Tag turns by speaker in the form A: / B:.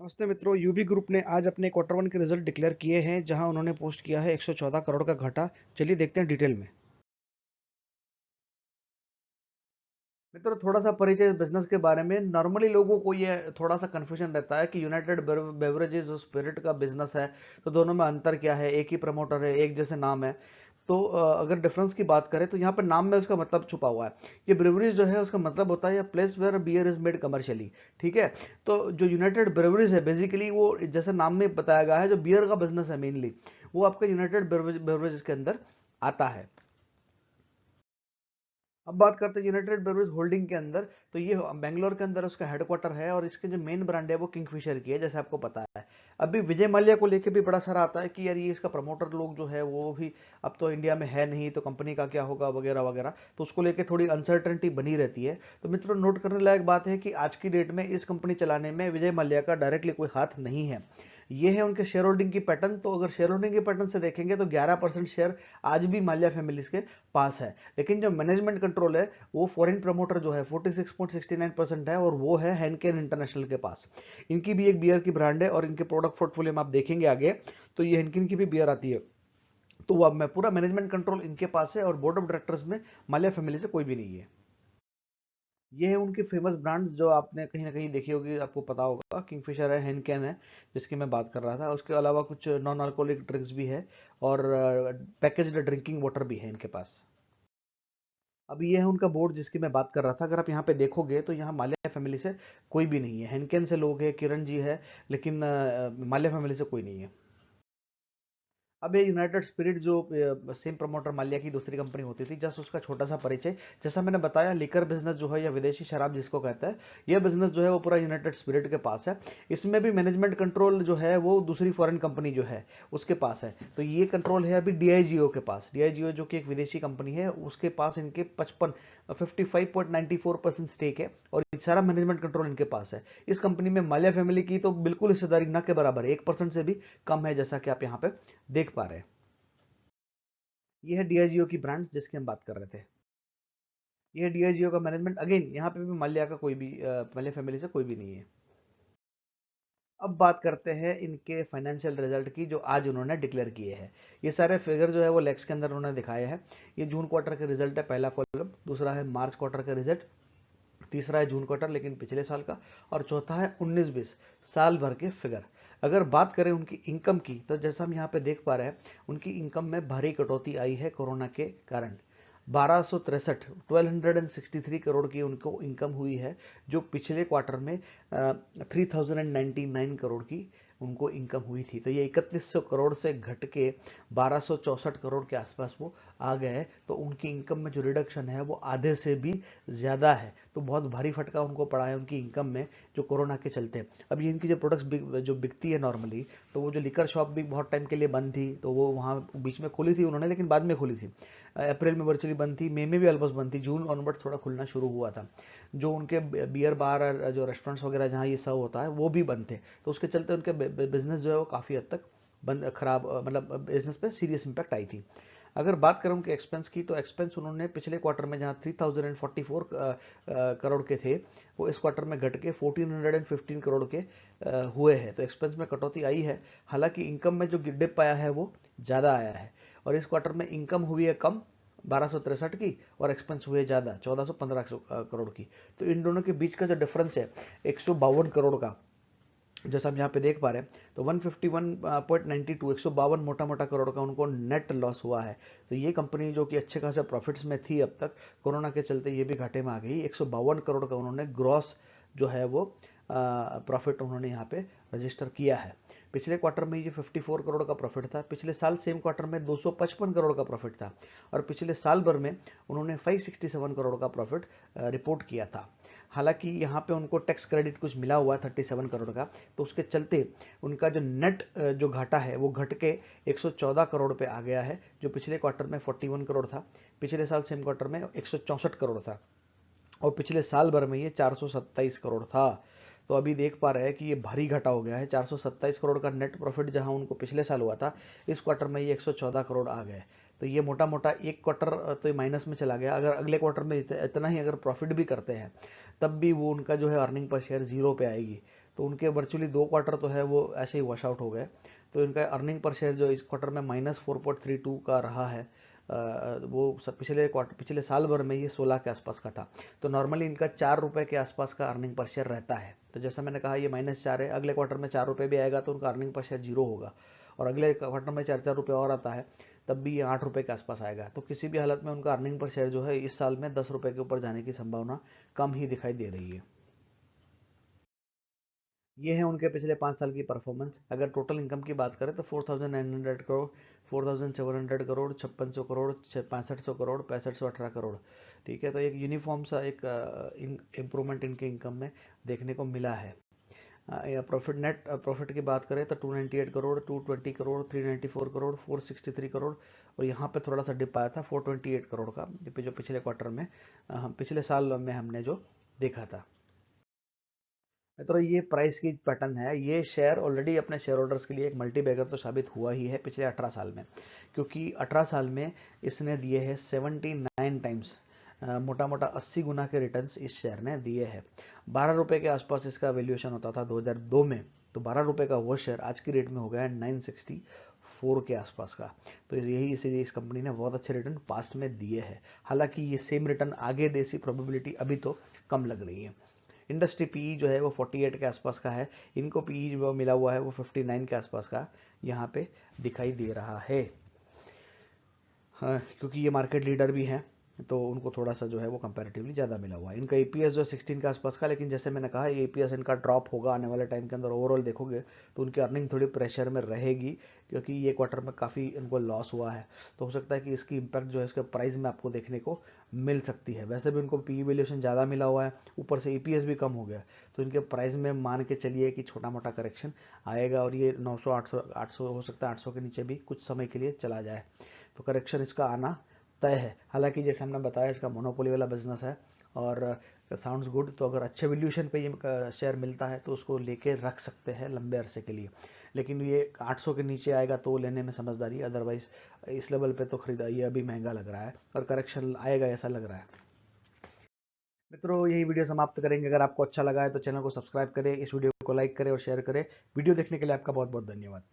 A: नमस्ते मित्रों, UV group ने आज अपने क्वार्टर वन के रिजल्ट डिक्लेयर किए हैं, जहां उन्होंने पोस्ट किया है 114 करोड़ का घाटा। चलिए देखते हैं डिटेल में। मित्रों, थोड़ा सा परिचय बिजनेस के बारे में। नॉर्मली लोगों को ये थोड़ा सा कंफ्यूजन रहता है कि यूनाइटेड बेवरेजेस और स्पिरिट का बिजनेस है, तो दोनों में अंतर क्या है। एक ही प्रमोटर है, एक जैसे नाम है। तो अगर डिफरेंस की बात करें तो यहाँ पर नाम में उसका मतलब छुपा हुआ है। ये ब्रेवरीज जो है उसका मतलब होता है place where beer is made commercially. ठीक है। तो जो यूनाइटेड ब्रेवरीज है बेसिकली वो जैसे नाम में बताया गया है, जो बियर का बिजनेस है मेनली, वो आपका यूनाइटेड बेवरेजेस के अंदर आता है। अब बात करते हैं यूनाइटेड ब्रेवरीज होल्डिंग के अंदर। तो ये बेंगलोर के अंदर उसका हेडक्वार्टर है और इसके जो मेन ब्रांड है वो किंगफिशर की है, जैसे आपको पता है। अभी विजय माल्या को लेके भी बड़ा सारा आता है कि यार ये इसका प्रमोटर लोग जो है वो भी अब तो इंडिया में है नहीं, तो कंपनी का क्या होगा वगैरह वगैरह। तो उसको लेके थोड़ी अनसर्टेनिटी बनी रहती है। तो मित्रों, नोट करने लायक बात है कि आज की डेट में इस कंपनी चलाने में विजय माल्या का डायरेक्टली कोई हाथ नहीं है। ये है उनके शेयर होल्डिंग की पैटर्न। तो अगर शेयर होल्डिंग के पैटर्न से देखेंगे तो 11% शेयर आज भी माल्या फैमिलीज के पास है। लेकिन जो मैनेजमेंट कंट्रोल है वो फॉरेन प्रमोटर जो है 46.69% है, और वो है हैंकेन इंटरनेशनल के पास। इनकी भी एक बियर की ब्रांड है और इनके प्रोडक्ट पोर्टफोलियो में आप देखेंगे आगे तो ये हैंकेन की भी बियर आती है। तो वो अब मैं पूरा मैनेजमेंट कंट्रोल इनके पास है और बोर्ड ऑफ डायरेक्टर्स में माल्या फैमिली से कोई भी नहीं है। ये है उनकी फेमस ब्रांड्स जो आपने कहीं ना कहीं देखी होगी, आपको पता होगा। किंगफिशर है, हेनकेन है, जिसकी मैं बात कर रहा था। उसके अलावा कुछ नॉन अल्कोहलिक ड्रिंक्स भी है और पैकेज्ड ड्रिंकिंग वाटर भी है इनके पास। अब ये है उनका बोर्ड जिसकी मैं बात कर रहा था। अगर आप यहाँ पे देखोगे तो यहाँ माल्या फैमिली से कोई भी नहीं है। हेनकेन से लोग हैं, किरण जी है, लेकिन माल्या फैमिली से कोई नहीं है। अब ये यूनाइटेड स्पिरिट जो सेम प्रमोटर माल्या की दूसरी कंपनी होती थी, जस्ट उसका छोटा सा परिचय। जैसा मैंने बताया, लिकर बिजनेस जो है या विदेशी शराब जिसको कहता है, यह बिजनेस जो है वो पूरा यूनाइटेड स्पिरिट के पास है। इसमें भी मैनेजमेंट कंट्रोल जो है वो दूसरी फॉरेन कंपनी जो है उसके पास है। तो ये कंट्रोल है अभी डीआईजीओ के पास। डीआईजीओ जो कि एक विदेशी कंपनी है, उसके पास इनके 55.94% स्टेक है और सारा मैनेजमेंट कंट्रोल इनके पास है। इस कंपनी में माल्या फैमिली की तो बिल्कुल हिस्सेदारी न के बराबर है, 1% से भी कम है, जैसा कि आप यहाँ पे देख पा रहे हैं। ये है डीआईजीओ की ब्रांड्स जिसकी हम बात कर रहे थे। ये है डीआईजीओ का मैनेजमेंट। अगेन यहाँ पे भी माल्या का कोई भी माल्या फैमिली से कोई भी नहीं है। अब बात करते हैं इनके फाइनेंशियल रिजल्ट की जो आज उन्होंने डिक्लेयर किए हैं। ये सारे फिगर जो है वो लेक्स के अंदर उन्होंने दिखाए हैं। ये जून क्वार्टर का रिजल्ट है, पहला कॉलम। दूसरा है मार्च क्वार्टर का रिजल्ट। तीसरा है जून क्वार्टर लेकिन पिछले साल का। और चौथा है 19-20 साल भर के फिगर। अगर बात करें उनकी इनकम की, तो जैसा हम यहाँ पे देख पा रहे हैं, उनकी इनकम में भारी कटौती आई है कोरोना के कारण। 1263 करोड़ की उनको इनकम हुई है, जो पिछले क्वार्टर में 3099 करोड़ की उनको इनकम हुई थी। तो ये 3100 करोड़ से घट के 1264 करोड़ के आसपास वो आ गए। तो उनकी इनकम में जो रिडक्शन है वो आधे से भी ज़्यादा है। तो बहुत भारी फटका उनको पड़ा है उनकी इनकम में, जो कोरोना के चलते। अब ये इनकी जो प्रोडक्ट्स जो बिकती है नॉर्मली, तो वो जो लिकर शॉप भी बहुत टाइम के लिए बंद थी, तो वो वहाँ बीच में खोली थी उन्होंने, लेकिन बाद में खोली थी। अप्रैल में वर्चुअली बंद थी, मई में भी ऑलमोस्ट बंद थी, जून ऑनवर्ड थोड़ा खुलना शुरू हुआ था। जो उनके बियर बार और जो रेस्टोरेंट्स वगैरह जहाँ ये सर्व होता है वो भी बंद थे। तो उसके चलते उनके बिजनेस जो है वो काफ़ी हद तक बंद, खराब, मतलब बिजनेस पे सीरियस इंपैक्ट आई थी। अगर बात करें उनके एक्सपेंस की, तो एक्सपेंस उन्होंने पिछले क्वार्टर में जहां 3044 करोड़ के थे, वो इस क्वार्टर में घट के 1415 करोड़ के हुए हैं। तो एक्सपेंस में कटौती आई है। हालांकि इनकम में जो डिप आया है वो ज़्यादा आया है। और इस क्वार्टर में इनकम हुई है कम, 1263 की, और एक्सपेंस हुए ज़्यादा, 1415 करोड़ की। तो इन दोनों के बीच का जो डिफरेंस है 152 करोड़ का, जैसा हम यहाँ पे देख पा रहे हैं, तो 151.92, 152 मोटा मोटा करोड़ का उनको नेट लॉस हुआ है। तो ये कंपनी जो कि अच्छे खासे प्रॉफिट्स में थी अब तक, कोरोना के चलते ये भी घाटे में आ गई। 152 करोड़ का उन्होंने ग्रॉस जो है वो प्रॉफिट उन्होंने यहाँ पे रजिस्टर किया है। पिछले क्वार्टर में ये 54 करोड़ का प्रॉफिट था। पिछले साल सेम क्वार्टर में 255 करोड़ का प्रॉफिट था। और पिछले साल भर में उन्होंने 567 करोड़ का प्रॉफिट रिपोर्ट किया था। हालांकि यहाँ पे उनको टैक्स क्रेडिट कुछ मिला हुआ है 37 करोड़ का, तो उसके चलते उनका जो नेट जो घाटा है वो घट के 114 करोड़ पे आ गया है, जो पिछले क्वार्टर में 41 करोड़ था। पिछले साल सेम क्वार्टर में 164 करोड़ था और पिछले साल भर में ये 427 करोड़ था। तो अभी देख पा रहे हैं कि ये भारी घाटा हो गया है। 427 करोड़ का नेट प्रॉफिट जहां उनको पिछले साल हुआ था, इस क्वार्टर में ये 114 करोड़ आ गए। तो ये मोटा मोटा एक क्वार्टर तो माइनस में चला गया। अगर अगले क्वार्टर में इतना ही अगर प्रॉफिट भी करते हैं, तब भी वो उनका जो है अर्निंग पर शेयर जीरो पे आएगी। तो उनके वर्चुअली 2 क्वार्टर तो है वो ऐसे ही वॉश आउट हो गए। तो इनका अर्निंग पर शेयर जो इस क्वार्टर में -4.32 का रहा है, वो पिछले साल भर में ये 16 के आसपास का था। तो नॉर्मली इनका 4 रुपए के आसपास का अर्निंग पर शेयर रहता है। तो जैसा मैंने कहा ये -4 है, अगले क्वार्टर में 4 रुपए भी आएगा तो उनका अर्निंग पर शेयर 0 होगा, और अगले क्वार्टर में 4-4 रुपए और आता है तब भी ये 8 रुपए के आसपास आएगा। तो किसी भी हालत में उनका अर्निंग पर शेयर जो है इस साल में 10 रुपए के ऊपर जाने की संभावना कम ही दिखाई दे रही है। ये है उनके पिछले 5 साल की परफॉर्मेंस। अगर टोटल इनकम की बात करें तो 4,900 करोड़, 4,700 करोड़, 5600 करोड़, 6500 करोड़, 6518 करोड़। ठीक है, तो एक यूनिफॉर्म सा एक इम्प्रूवमेंट इनके इनकम में देखने को मिला है। प्रॉफिट, नेट प्रॉफिट की बात करें तो 298 करोड़, 220 करोड़, 394 करोड़, 463 करोड़, और यहाँ पे थोड़ा सा डिप आया था 428 करोड़ का, जो पिछले क्वार्टर में हम पिछले साल में हमने जो देखा था। तो ये प्राइस की पैटर्न है। ये शेयर ऑलरेडी अपने शेयर होल्डर्स के लिए एक मल्टी बैगर तो साबित हुआ ही है पिछले 18 साल में, क्योंकि 18 साल में इसने दिए हैं 79 टाइम्स, मोटा मोटा 80 गुना के रिटर्न्स इस शेयर ने दिए हैं। 12 रुपए के आसपास इसका वैल्यूएशन होता था 2002 में, तो 12 रुपए का वो शेयर आज की रेट में हो गया है 964 के आसपास का। तो यही इसीलिए इस कंपनी ने बहुत अच्छे रिटर्न पास्ट में दिए हैं। हालांकि ये सेम रिटर्न आगे दे सी प्रोबेबिलिटी अभी तो कम लग रही है। इंडस्ट्री पीई जो है वो 48 के आसपास का है, इनको पीई जो मिला हुआ है वो 59 के आसपास का यहाँ पे दिखाई दे रहा है। हाँ, क्योंकि ये मार्केट लीडर भी हैं तो उनको थोड़ा सा जो है वो कंपैरेटिवली ज़्यादा मिला हुआ है। इनका एपीएस जो है 16 के आसपास का, लेकिन जैसे मैंने कहा ये एपीएस इनका ड्रॉप होगा आने वाले टाइम के अंदर। ओवरऑल देखोगे तो उनकी अर्निंग थोड़ी प्रेशर में रहेगी, क्योंकि ये क्वार्टर में काफ़ी इनको लॉस हुआ है। तो हो सकता है कि इसकी इम्पैक्ट जो है इसके प्राइस में आपको देखने को मिल सकती है। वैसे भी उनको पी वैल्यूएशन ज़्यादा मिला हुआ है, ऊपर से ईपीएस भी कम हो गया, तो इनके प्राइस में मान के चलिए कि छोटा मोटा करेक्शन आएगा, और ये 900 800 हो सकता है 800 के नीचे भी कुछ समय के लिए चला जाए। तो करेक्शन इसका आना तय है। हालांकि जैसे हमने बताया इसका मोनोपोली वाला बिजनेस है और साउंड्स गुड, तो अगर अच्छे वैल्यूएशन पे ये शेयर मिलता है तो उसको लेके रख सकते हैं लंबे अरसे के लिए। लेकिन ये 800 के नीचे आएगा तो लेने में समझदारी, अदरवाइज इस लेवल पे तो खरीदा ये अभी महंगा लग रहा है और करेक्शन आएगा ऐसा लग रहा है। मित्रों, यही वीडियो समाप्त करेंगे। अगर आपको अच्छा लगा है तो चैनल को सब्सक्राइब करें, इस वीडियो को लाइक करें और शेयर करें। वीडियो देखने के लिए आपका बहुत बहुत धन्यवाद।